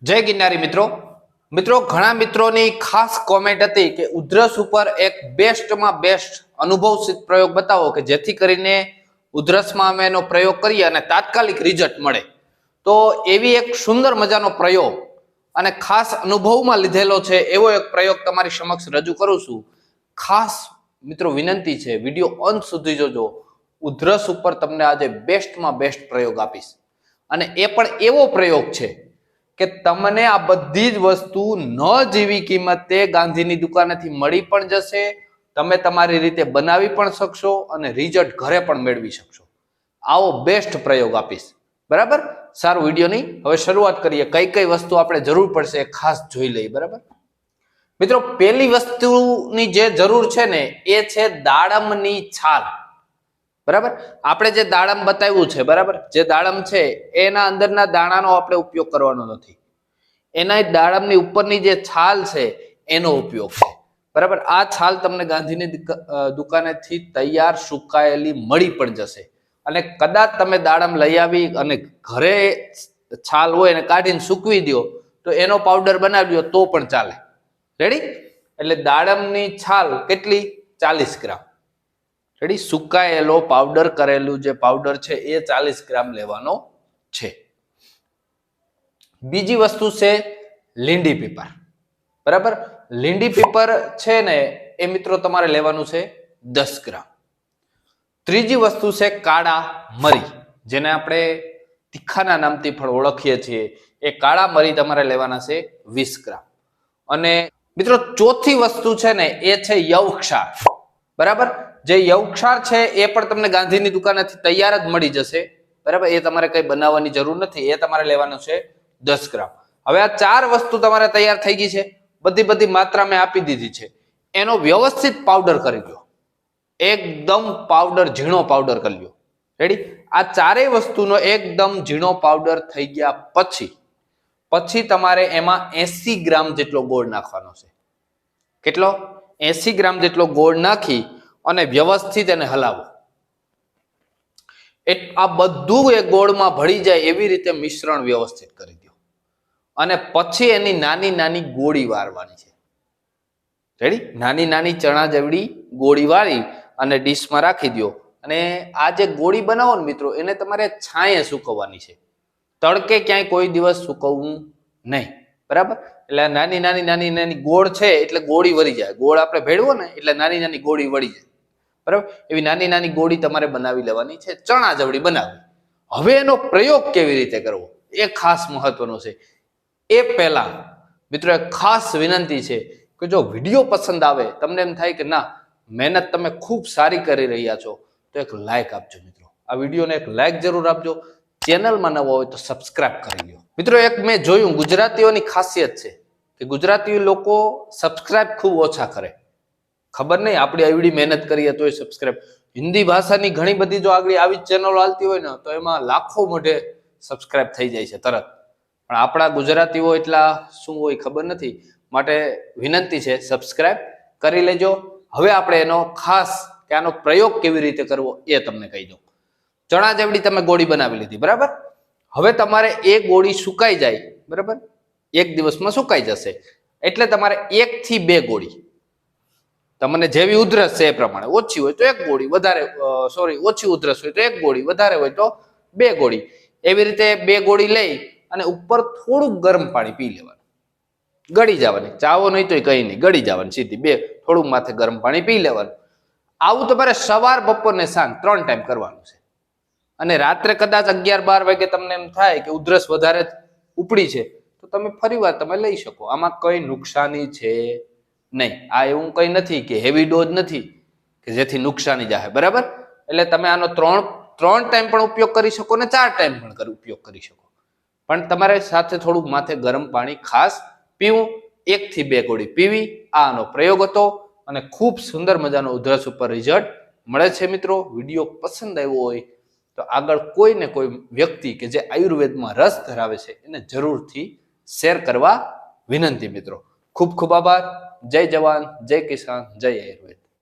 जय गिरनारी मित्रों मित्रों घणा मित्रों खास कॉमेंट हती कि उधरस पर एक बेस्ट में बेस्ट अनुभव सिद्ध प्रयोग बतावो कि जेथी करीने उधरस में अमे एनो प्रयोग करीए अने तात्कालिक रिजल्ट मळे। तो एवी एक सुंदर मजानो प्रयोग अने खास अनुभव में लीधेलो छे एवो एक प्रयोग तमारी समक्ष रजू करूं छुं। खास मित्रों विनंती छे विडियो अंत सुधी जोजो। उधरस पर तमने आज बेस्ट में बेस्ट प्रयोग आपीश अने ए पण एवो प्रयोग छे કે તમને આ બધી જ વસ્તુ ન જેવી કિંમતે ગાંધીની દુકાનેથી મળી પણ જશે, તમે તમારી રીતે બનાવી પણ શકશો અને રિઝલ્ટ ઘરે પણ મેળવી શકશો। આવો બેસ્ટ પ્રયોગ આપીશ, બરાબર? સારું, વિડીયોની હવે શરૂઆત કરીએ। કઈ કઈ વસ્તુ આપણે જરૂર પડશે ખાસ જોઈ લઈએ, બરાબર? મિત્રો, પહેલી વસ્તુની જે જરૂર છે ને એ છે દાડમની છાલ, બરાબર? આપણે જે દાડમ બતાવ્યું છે, બરાબર, જે દાડમ છે એના અંદરના દાણાનો આપણે ઉપયોગ કરવાનો નથી, એના દાડમની ઉપરની જે છાલ છે એનો ઉપયોગ છે, બરાબર? આ છાલ તમને ગાંધીની દુકાનેથી તૈયાર સુકાયેલી મળી પણ જશે અને કદાચ તમે દાડમ લઈ આવી અને ઘરે છાલ હોય એને કાઢીને સૂકવી દો તો એનો પાવડર બનાવી દો તો પણ ચાલે। રેડી? એટલે દાડમની છાલ કેટલી? 40 ગ્રામ। રેડી? સુકાયેલો પાવડર કરેલું જે પાવડર છે એ 40 ગ્રામ લેવાનો છે। બીજી વસ્તુ છે લીંડી પીપર, બરાબર? લીંડી પીપર છે ને એ મિત્રો તમારે લેવાનું છે 10 ગ્રામ। ત્રીજી વસ્તુ છે કાળા મરી, જેને આપણે તીખાના નામથી પણ ઓળખીએ છીએ, એ કાળા મરી તમારે લેવાના છે 20 ગ્રામ। અને મિત્રો ચોથી વસ્તુ છે ને એ છે યવક્ષાર, બરાબર? જે યવક્ષાર છે એ પણ તમને ગાંધીની દુકાનેથી તૈયાર જ મળી જશે, બરાબર? એ તમારે કઈ બનાવવાની જરૂર નથી, એ તમારે લેવાનું છે 10 ગ્રામ। હવે આ ચાર વસ્તુ તમારે તૈયાર થઈ ગઈ છે, બધી માત્રા મેં આપી દીધી છે, એનો વ્યવસ્થિત પાવડર કરી લો, એકદમ પાવડર, ઝીણો પાવડર કરી લો। રેડી? આ ચારેય વસ્તુનો એકદમ ઝીણો પાવડર થઈ ગયા પછી તમારે એમાં 80 ગ્રામ જેટલો ગોળ નાખવાનો છે। કેટલો? 80 ગ્રામ જેટલો ગોળ નાખી અને વ્યવસ્થિત એને હલાવો। આ બધું એ ગોળમાં ભળી જાય એવી રીતે મિશ્રણ વ્યવસ્થિત કરી દો અને પછી એની નાની નાની ગોળી વાળવાની છે। રેડી? નાની નાની ચણા જેવડી ગોળી વાળી અને ડીશમાં રાખી દો। અને આ જે ગોળી બનાવો ને મિત્રો, એને તમારે છાંયે સૂકવવાની છે, તડકે ક્યાંય કોઈ દિવસ સૂકવવું નહીં, બરાબર? એટલે નાની નાની ગોળ છે એટલે ગોળી વળી જાય, ગોળ આપણે ભેળવો ને એટલે નાની નાની ગોળી વળી જાય, બરાબર? એવી નાની નાની ગોળી તમારે બનાવી લેવાની છે, ચણા જેવડી બનાવવી। હવે એનો પ્રયોગ કેવી રીતે કરવો એ ખાસ મહત્વનો છે। એ પહેલા મિત્રો એક ખાસ વિનંતી છે કે જો વિડીયો પસંદ આવે, તમને એમ થાય કે ના મહેનત તમે ખૂબ સારી કરી રહ્યા છો, તો એક લાઈક આપજો મિત્રો, આ વિડીયોને એક લાઈક જરૂર આપજો। ચેનલમાં નવો હોય તો સબસ્ક્રાઇબ કરી લો। મિત્રો એક મેં જોયું, ગુજરાતીઓની ખાસિયત છે કે ગુજરાતી લોકો સબસ્ક્રાઇબ ખૂબ ઓછા કરે, ખબર નહીં આપણે એવડી મહેનત કરીએ તોય સબસ્ક્રાઇબ। હિન્દી ભાષાની ઘણી બધી જો આગળ આવી ચેનલો હાલતી હોય ને તો એમાં લાખો મોઢે સબસ્ક્રાઇબ થઈ જાય છે તરત, પણ આપણા ગુજરાતીઓ એટલા શું હોય ખબર નથી, માટે વિનંતી છે સબસ્ક્રાઇબ કરી લેજો। હવે આપણે એનો ખાસ કે આનો પ્રયોગ કેવી રીતે કરવો એ તમને કહી દઉં। ચણા જેવડી તમે ગોળી બનાવી લીધી, બરાબર? હવે તમારે એ ગોળી સુકાઈ જાય, બરાબર? એક દિવસમાં સુકાઈ જશે, એટલે તમારે 1 થી 2 ગોળી, તમને જેવી ઉધરસ છે એ પ્રમાણે, ઓછી હોય તો 1 ગોળી, વધારે ઓછી ઉધરસ હોય તો 1 ગોળી, વધારે હોય તો 2 ગોળી, એવી રીતે 2 ગોળી લઈ અને ઉપર થોડુંક ગરમ પાણી પી લેવાનું, ગળી જવાની, ચાવો નહીં તો કઈ નહીં, ગળી જવાની સીધી, થોડુંક માથે ગરમ પાણી પી લેવાનું। આવું તમારે સવાર, બપોર ને સાંજ 3 ટાઈમ કરવાનું છે। અને રાત્રે કદાચ 11-12 વાગે તમને એમ થાય કે ઉધરસ વધારે ઉપડી છે તો તમે ફરીવાર તમે લઈ શકો, આમાં કઈ નુકસાની છે નહીં। આ એવું કઈ નથી કે હેવી ડોઝ નથી કે જેથી નુકસાની જાય, બરાબર? એટલે તમે આનો 3 ટાઈમ પણ ઉપયોગ કરી શકો ને 4 ટાઈમ પણ ઉપયોગ કરી શકો, પણ તમારે સાથે થોડુંક માથે ગરમ પાણી ખાસ પીવું, 1 થી 2 ગોળી પીવી। આનો પ્રયોગ હતો અને ખૂબ સુંદર મજાનો ઉધરસ ઉપર રિઝલ્ટ મળે છે। મિત્રો વિડીયો પસંદ આવ્યો હોય તો આગળ કોઈ ને કોઈ વ્યક્તિ કે જે આયુર્વેદમાં રસ ધરાવે છે એને જરૂરથી શેર કરવા વિનંતી। મિત્રો ખૂબ ખૂબ આભાર। જય જવાન, જય કિસાન, જય આયુર્વેદ।